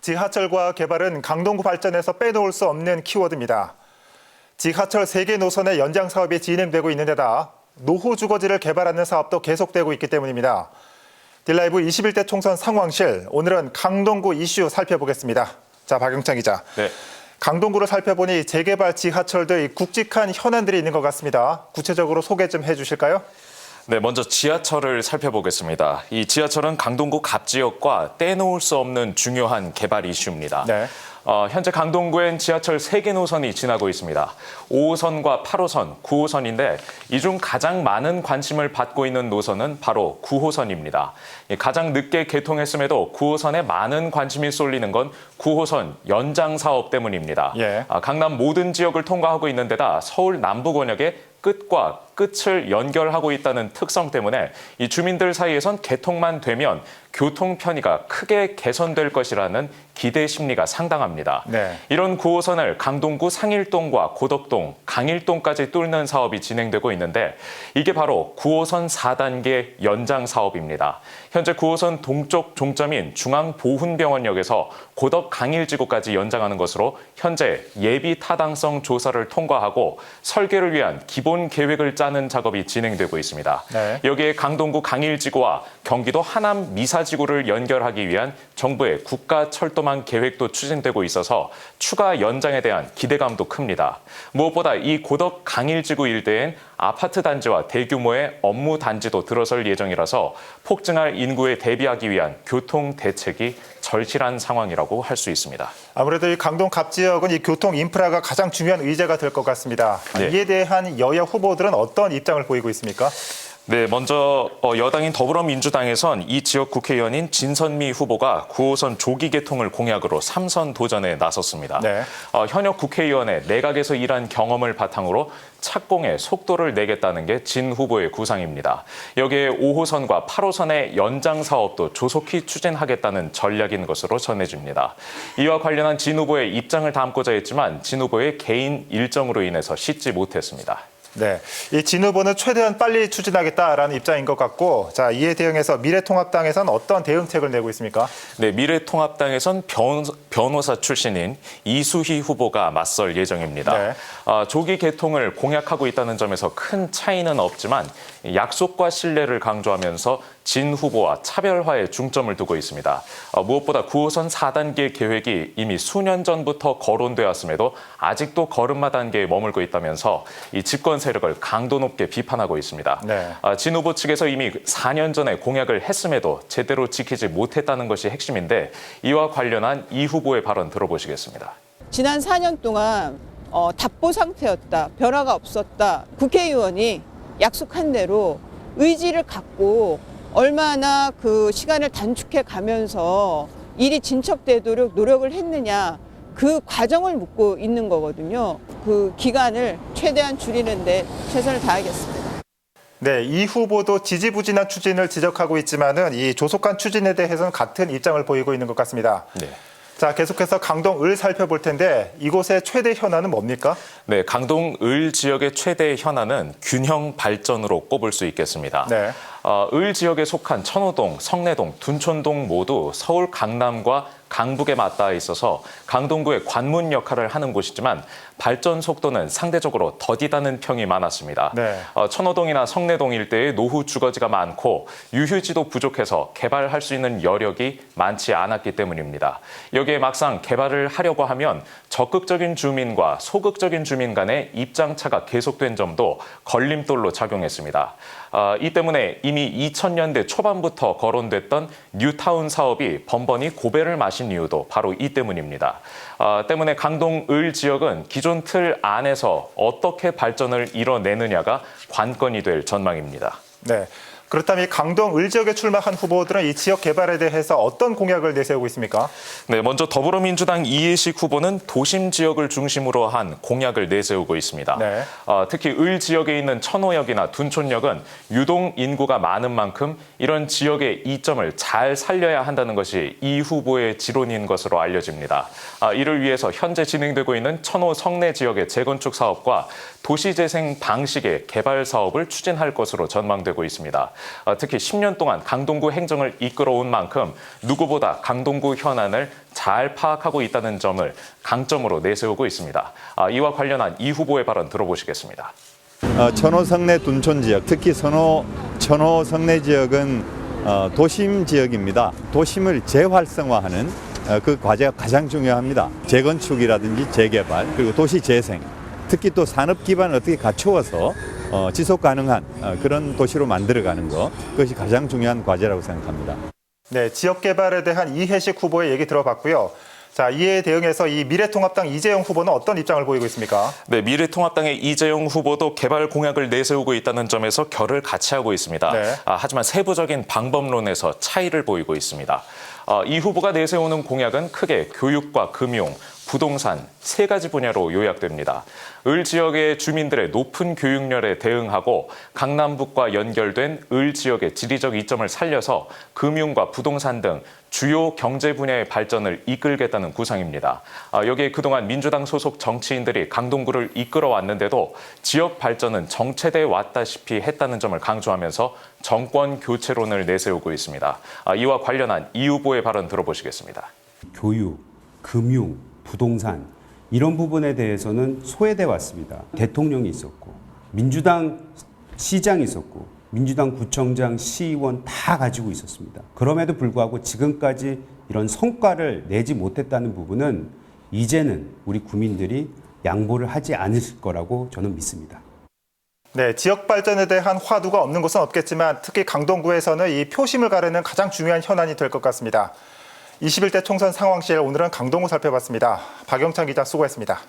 지하철과 개발은 강동구 발전에서 빼놓을 수 없는 키워드입니다. 지하철 3개 노선의 연장 사업이 진행되고 있는 데다 노후 주거지를 개발하는 사업도 계속되고 있기 때문입니다. 딜라이브 21대 총선 상황실, 오늘은 강동구 이슈 살펴보겠습니다. 자, 박영창 기자. 네. 강동구를 살펴보니 재개발 지하철의 굵직한 현안들이 있는 것 같습니다. 구체적으로 소개 좀 해주실까요? 네, 먼저 지하철을 살펴보겠습니다. 이 지하철은 강동구 갑지역과 떼놓을 수 없는 중요한 개발 이슈입니다. 네. 현재 강동구엔 지하철 3개 노선이 지나고 있습니다. 5호선과 8호선, 9호선인데 이 중 가장 많은 관심을 받고 있는 노선은 바로 9호선입니다. 가장 늦게 개통했음에도 9호선에 많은 관심이 쏠리는 건 9호선 연장 사업 때문입니다. 예. 강남 모든 지역을 통과하고 있는 데다 서울 남부 권역의 끝과 끝을 연결하고 있다는 특성 때문에 이 주민들 사이에선 개통만 되면 교통 편의가 크게 개선될 것이라는 기대 심리가 상당합니다. 네. 이런 9호선을 강동구 상일동과 고덕동, 강일동까지 뚫는 사업이 진행되고 있는데 이게 바로 9호선 4단계 연장 사업입니다. 현재 9호선 동쪽 종점인 중앙보훈병원역에서 고덕 강일지구까지 연장하는 것으로 현재 예비 타당성 조사를 통과하고 설계를 위한 기본 계획을 짜는 작업이 진행되고 있습니다. 네. 여기에 강동구 강일지구와 경기도 하남 미사지구를 연결하기 위한 정부의 국가철도망 계획도 추진되고 있어서 추가 연장에 대한 기대감도 큽니다. 무엇보다 이 고덕 강일지구 일대엔 아파트 단지와 대규모의 업무 단지도 들어설 예정이라서 폭증할 인구에 대비하기 위한 교통 대책이 절실한 상황이라고 할 수 있습니다. 아무래도 이 강동 갑지역은 이 교통 인프라가 가장 중요한 의제가 될 것 같습니다. 네. 이에 대한 여야 후보들은 어떤 입장을 보이고 있습니까? 네, 먼저 여당인 더불어민주당에선 이 지역 국회의원인 진선미 후보가 9호선 조기 개통을 공약으로 3선 도전에 나섰습니다. 네. 현역 국회의원의 내각에서 일한 경험을 바탕으로 착공에 속도를 내겠다는 게 진 후보의 구상입니다. 여기에 5호선과 8호선의 연장 사업도 조속히 추진하겠다는 전략인 것으로 전해집니다. 이와 관련한 진 후보의 입장을 담고자 했지만 진 후보의 개인 일정으로 인해서 싣지 못했습니다. 네, 이 진 후보는 최대한 빨리 추진하겠다라는 입장인 것 같고, 자, 이에 대응해서 미래통합당에서는 어떤 대응책을 내고 있습니까? 네, 미래통합당에선 변호사 출신인 이수희 후보가 맞설 예정입니다. 네. 조기 개통을 공약하고 있다는 점에서 큰 차이는 없지만 약속과 신뢰를 강조하면서 진 후보와 차별화에 중점을 두고 있습니다. 무엇보다 9호선 4단계 계획이 이미 수년 전부터 거론되었음에도 아직도 걸음마 단계에 머물고 있다면서 이 집권 세력을 강도 높게 비판하고 있습니다. 네. 진 후보 측에서 이미 4년 전에 공약을 했음에도 제대로 지키지 못했다는 것이 핵심인데 이와 관련한 이 후보의 발언 들어보시겠습니다. 지난 4년 동안 답보 상태였다, 변화가 없었다. 국회의원이 약속한 대로 의지를 갖고 얼마나 그 시간을 단축해 가면서 일이 진척되도록 노력을 했느냐, 그 과정을 묻고 있는 거거든요. 그 기간을 최대한 줄이는 데 최선을 다하겠습니다. 네, 이 후보도 지지부진한 추진을 지적하고 있지만은 이 조속한 추진에 대해서는 같은 입장을 보이고 있는 것 같습니다. 네. 자, 계속해서 강동을 살펴볼 텐데 이곳의 최대 현안은 뭡니까? 네, 강동을 지역의 최대 현안은 균형 발전으로 꼽을 수 있겠습니다. 네. 을 지역에 속한 천호동, 성내동, 둔촌동 모두 서울 강남과 강북에 맞닿아 있어서 강동구의 관문 역할을 하는 곳이지만 발전 속도는 상대적으로 더디다는 평이 많았습니다. 네. 천호동이나 성내동 일대에 노후 주거지가 많고 유휴지도 부족해서 개발할 수 있는 여력이 많지 않았기 때문입니다. 여기에 막상 개발을 하려고 하면 적극적인 주민과 소극적인 주민 간의 입장차가 계속된 점도 걸림돌로 작용했습니다. 이 때문에 이미 2000년대 초반부터 거론됐던 뉴타운 사업이 번번이 고배를 마신 이유도 바로 이 때문입니다. 때문에 강동을 지역은 기존 틀 안에서 어떻게 발전을 이뤄내느냐가 관건이 될 전망입니다. 네. 그렇다면 이 강동 을 지역에 출마한 후보들은 이 지역 개발에 대해서 어떤 공약을 내세우고 있습니까? 네, 먼저 더불어민주당 이해식 후보는 도심 지역을 중심으로 한 공약을 내세우고 있습니다. 네. 특히 을 지역에 있는 천호역이나 둔촌역은 유동 인구가 많은 만큼 이런 지역의 이점을 잘 살려야 한다는 것이 이 후보의 지론인 것으로 알려집니다. 이를 위해서 현재 진행되고 있는 천호 성내 지역의 재건축 사업과 도시재생 방식의 개발 사업을 추진할 것으로 전망되고 있습니다. 특히 10년 동안 강동구 행정을 이끌어온 만큼 누구보다 강동구 현안을 잘 파악하고 있다는 점을 강점으로 내세우고 있습니다. 이와 관련한 이 후보의 발언 들어보시겠습니다. 천호 성내 둔촌 지역, 특히 천호 성내 지역은 도심 지역입니다. 도심을 재활성화하는 그 과제가 가장 중요합니다. 재건축이라든지 재개발, 그리고 도시 재생, 특히 또 산업 기반을 어떻게 갖추어서 지속 가능한 그런 도시로 만들어가는 것, 그것이 가장 중요한 과제라고 생각합니다. 네, 지역 개발에 대한 이해식 후보의 얘기 들어봤고요. 자, 이에 대응해서 이 미래통합당 이재용 후보는 어떤 입장을 보이고 있습니까? 네, 미래통합당의 이재용 후보도 개발 공약을 내세우고 있다는 점에서 결을 같이 하고 있습니다. 네. 하지만 세부적인 방법론에서 차이를 보이고 있습니다. 이 후보가 내세우는 공약은 크게 교육과 금융, 부동산 세 가지 분야로 요약됩니다. 을 지역의 주민들의 높은 교육열에 대응하고 강남북과 연결된 을 지역의 지리적 이점을 살려서 금융과 부동산 등 주요 경제 분야의 발전을 이끌겠다는 구상입니다. 여기에 그동안 민주당 소속 정치인들이 강동구를 이끌어왔는데도 지역 발전은 정체돼 왔다시피 했다는 점을 강조하면서 정권 교체론을 내세우고 있습니다. 이와 관련한 이 후보의 발언 들어보시겠습니다. 교육, 금융, 부동산 이런 부분에 대해서는 소외돼 왔습니다. 대통령이 있었고 민주당 시장이 있었고 민주당 구청장, 시의원 다 가지고 있었습니다. 그럼에도 불구하고 지금까지 이런 성과를 내지 못했다는 부분은 이제는 우리 국민들이 양보를 하지 않을 거라고 저는 믿습니다. 네, 지역 발전에 대한 화두가 없는 곳은 없겠지만 특히 강동구에서는 이 표심을 가르는 가장 중요한 현안이 될 것 같습니다. 21대 총선 상황실 오늘은 강동구 살펴봤습니다. 박영찬 기자 수고했습니다.